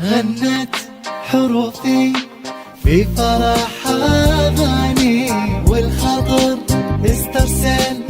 غنت حروفي في فرح أغاني، والخطر استرسل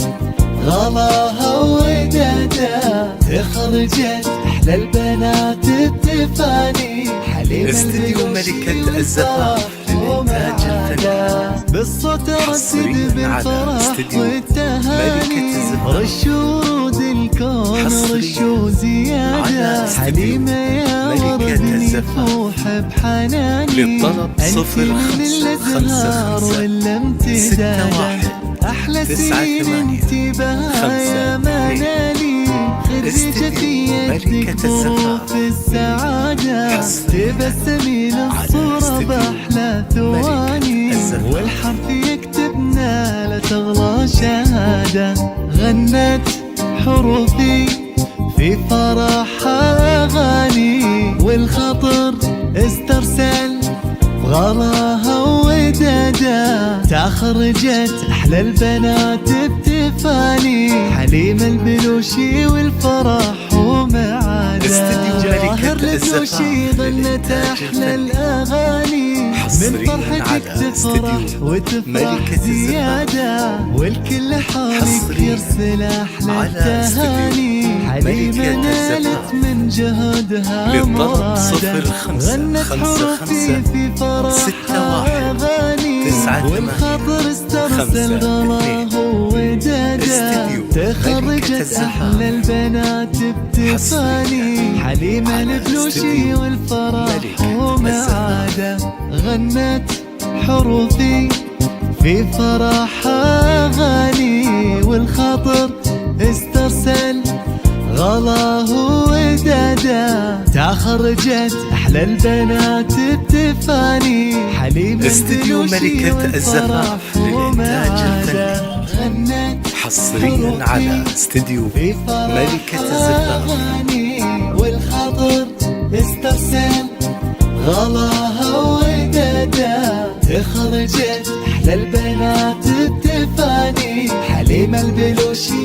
غلاها ودادا، تخرجت أحلى البنات بتفاني، حليمة استديو ملكة الزفاف للإنتاج الفني، بالصوت رصد بالفرح والتهاني، رشود الكون رشو زيادة، حليمة يا ورد يفوح بحناني، للطلب 0555 61 أحلى سنين انتباه يا منالي، خرجت يدك ظروف السعادة، تبسمي للصورة بأحلى ثواني، والحرف يكتبنا لا تغلى شهادة، غنت حروفي في فرح أغاني، والخطر استرسل غلاها ودادا، تخرجت أحلى البنات بتفاني، حليمة البلوشي والفرح ومعادا، جواهر البلوشي غنت أحلى الأغاني، من فرحتك تفرح وتفرح زيادة، والكل حولك يرسل أحلى التهاني، حليمة نالت من جهدها مرادة، غنت حروفي في فرح أغاني، والخطر استرسل غلاه ودادا، تخرجت أحلى البنات بتفاني، حليمة البلوشي والفرح ومعاده، غنت حروفي في فرح أغاني، والخطر استرسل غلاه ودادا، تخرجت أحلى البنات بتفاني، حليمة استديو ملكة الزفاف للإنتاج الفني، غنت حصريا على استديو ملكة الزفاف، والخطر استرسل غلاها ودادا، تخرجت أحلى البنات بتفاني، حليمة البلوشي